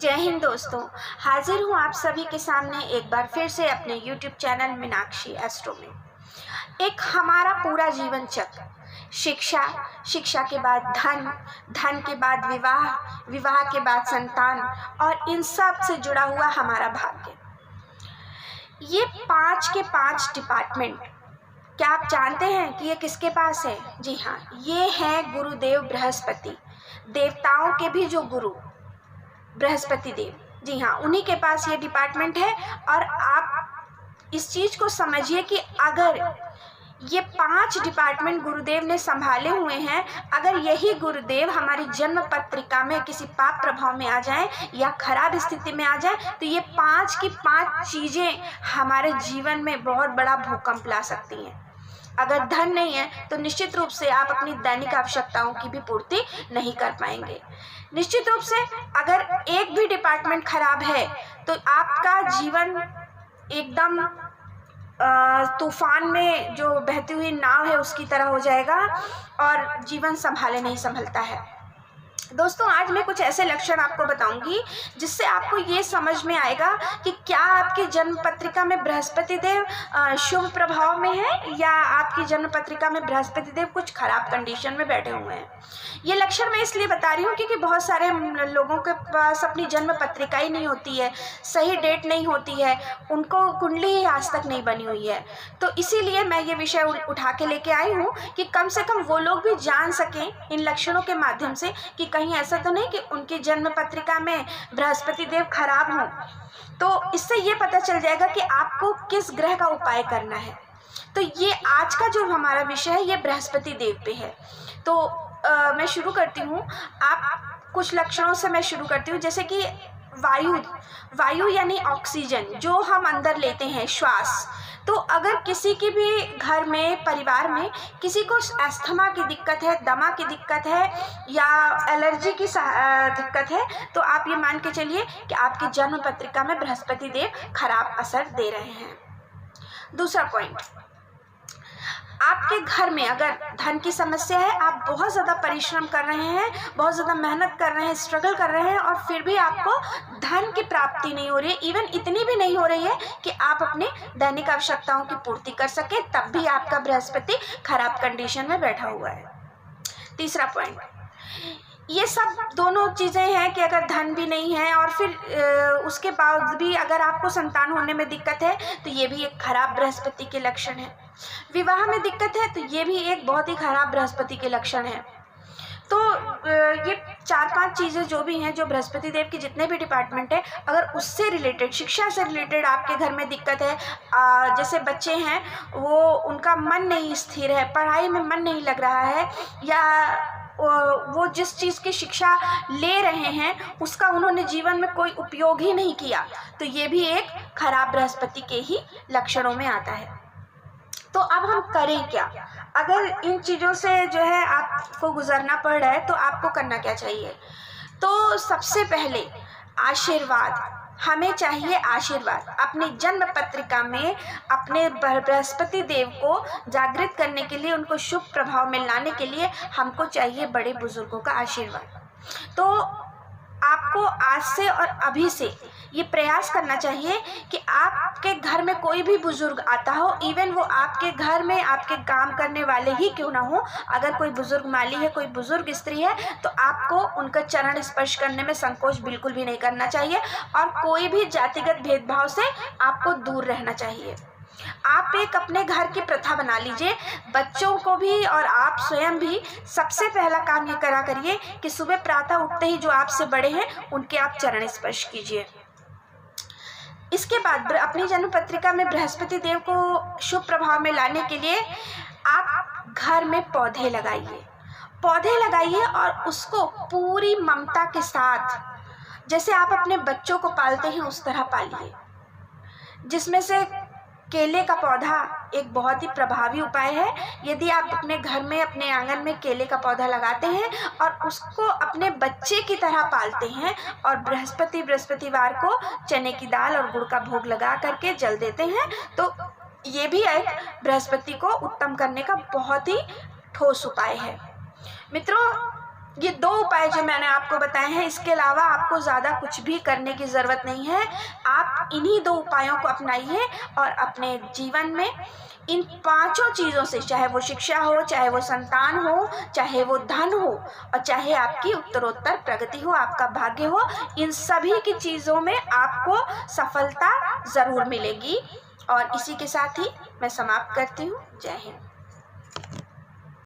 जय हिंद दोस्तों, हाजिर हूँ आप सभी के सामने एक बार फिर से अपने YouTube चैनल मीनाक्षी एस्ट्रो में। एक हमारा पूरा जीवन चक्र, शिक्षा, शिक्षा के बाद धन, धन के बाद विवाह, विवाह के बाद संतान और इन सब से जुड़ा हुआ हमारा भाग्य। ये 5 के 5 डिपार्टमेंट, क्या आप जानते हैं कि ये किसके पास है? जी हाँ, ये हैं गुरुदेव बृहस्पति, देवताओं के भी जो गुरु बृहस्पति देव। जी हाँ, उन्हीं के पास ये डिपार्टमेंट है। और आप इस चीज़ को समझिए कि अगर ये 5 डिपार्टमेंट गुरुदेव ने संभाले हुए हैं, अगर यही गुरुदेव हमारी जन्म पत्रिका में किसी पाप प्रभाव में आ जाए या खराब स्थिति में आ जाए, तो ये 5 की 5 चीज़ें हमारे जीवन में बहुत बड़ा भूकंप ला सकती हैं। अगर धन नहीं है तो निश्चित रूप से आप अपनी दैनिक आवश्यकताओं की भी पूर्ति नहीं कर पाएंगे। निश्चित रूप से अगर एक भी डिपार्टमेंट खराब है तो आपका जीवन एकदम तूफान में जो बहती हुई नाव है उसकी तरह हो जाएगा और जीवन संभाले नहीं संभलता है। दोस्तों, आज मैं कुछ ऐसे लक्षण आपको बताऊंगी जिससे आपको ये समझ में आएगा कि क्या आपकी जन्म पत्रिका में बृहस्पति देव शुभ प्रभाव में है या आपकी जन्म पत्रिका में बृहस्पति देव कुछ खराब कंडीशन में बैठे हुए हैं। ये लक्षण मैं इसलिए बता रही हूँ क्योंकि बहुत सारे लोगों के पास अपनी जन्म पत्रिका ही नहीं होती है, सही डेट नहीं होती है, उनको कुंडली ही आज तक नहीं बनी हुई है। तो इसीलिए मैं ये विषय उठा के लेके आई हूँ कि कम से कम वो लोग भी जान सकें इन लक्षणों के माध्यम से कि कहीं ऐसा तो नहीं कि उनकी जन्म पत्रिका में बृहस्पति देव खराब हो। तो इससे ये पता चल जाएगा कि आपको किस ग्रह का उपाय करना है। तो ये आज का जो हमारा विषय है ये बृहस्पति देव पे है। तो मैं शुरू करती हूँ। आप कुछ लक्षणों से मैं शुरू करती हूँ, जैसे कि वायु यानी ऑक्सीजन जो हम अंदर लेते हैं, श्वास। तो अगर किसी की भी घर में, परिवार में किसी को अस्थमा की दिक्कत है, दमा की दिक्कत है या एलर्जी की दिक्कत है, तो आप ये मान के चलिए कि आपकी जन्म पत्रिका में बृहस्पति देव खराब असर दे रहे हैं। दूसरा पॉइंट, आपके घर में अगर धन की समस्या है, आप बहुत ज़्यादा परिश्रम कर रहे हैं, बहुत ज़्यादा मेहनत कर रहे हैं, स्ट्रगल कर रहे हैं और फिर भी आपको धन की प्राप्ति नहीं हो रही है, इवन इतनी भी नहीं हो रही है कि आप अपने दैनिक आवश्यकताओं की पूर्ति कर सके, तब भी आपका बृहस्पति खराब कंडीशन में बैठा हुआ है। तीसरा पॉइंट, ये सब दोनों चीज़ें हैं कि अगर धन भी नहीं है और फिर उसके बाद भी अगर आपको संतान होने में दिक्कत है तो ये भी एक खराब बृहस्पति के लक्षण है। विवाह में दिक्कत है तो ये भी एक बहुत ही खराब बृहस्पति के लक्षण है। तो ये 4-5 चीज़ें जो भी हैं, जो बृहस्पति देव के जितने भी डिपार्टमेंट है, अगर उससे रिलेटेड, शिक्षा से रिलेटेड आपके घर में दिक्कत है, जैसे बच्चे हैं वो उनका मन नहीं स्थिर है, पढ़ाई में मन नहीं लग रहा है, या वो जिस चीज़ की शिक्षा ले रहे हैं उसका उन्होंने जीवन में कोई उपयोग ही नहीं किया, तो ये भी एक खराब बृहस्पति के ही लक्षणों में आता है। तो अब हम करें क्या? अगर इन चीज़ों से जो है आपको गुजरना पड़ रहा है तो आपको करना क्या चाहिए? तो सबसे पहले आशीर्वाद, हमें चाहिए आशीर्वाद। अपनी जन्म पत्रिका में अपने बृहस्पति देव को जागृत करने के लिए, उनको शुभ प्रभाव में लाने के लिए हमको चाहिए बड़े बुजुर्गों का आशीर्वाद। तो आपको आज से और अभी से ये प्रयास करना चाहिए कि आपके घर में कोई भी बुजुर्ग आता हो, इवन वो आपके घर में आपके काम करने वाले ही क्यों ना हो, अगर कोई बुजुर्ग माली है, कोई बुजुर्ग स्त्री है, तो आपको उनका चरण स्पर्श करने में संकोच बिल्कुल भी नहीं करना चाहिए और कोई भी जातिगत भेदभाव से आपको दूर रहना चाहिए। आप एक अपने घर की प्रथा बना लीजिए, बच्चों को भी और आप स्वयं भी सबसे पहला काम ये करा करिए कि सुबह प्रातः उठते ही जो आपसे बड़े हैं उनके आप चरण स्पर्श कीजिए। इसके बाद अपनी जन्म पत्रिका में बृहस्पति देव को शुभ प्रभाव में लाने के लिए आप घर में पौधे लगाइए और उसको पूरी ममता के साथ, जैसे आप अपने बच्चों को पालते हैं उस तरह पालिए। जिसमें से केले का पौधा एक बहुत ही प्रभावी उपाय है। यदि आप अपने घर में, अपने आंगन में केले का पौधा लगाते हैं और उसको अपने बच्चे की तरह पालते हैं और बृहस्पतिवार को चने की दाल और गुड़ का भोग लगा करके जल देते हैं, तो ये भी एक बृहस्पति को उत्तम करने का बहुत ही ठोस उपाय है। मित्रों, ये 2 उपाय जो मैंने आपको बताए हैं, इसके अलावा आपको ज़्यादा कुछ भी करने की ज़रूरत नहीं है। आप इन्हीं 2 उपायों को अपनाइए और अपने जीवन में इन 5 चीज़ों से, चाहे वो शिक्षा हो, चाहे वो संतान हो, चाहे वो धन हो और चाहे आपकी उत्तरोत्तर प्रगति हो, आपका भाग्य हो, इन सभी की चीज़ों में आपको सफलता ज़रूर मिलेगी। और इसी के साथ ही मैं समाप्त करती हूँ। जय हिंद।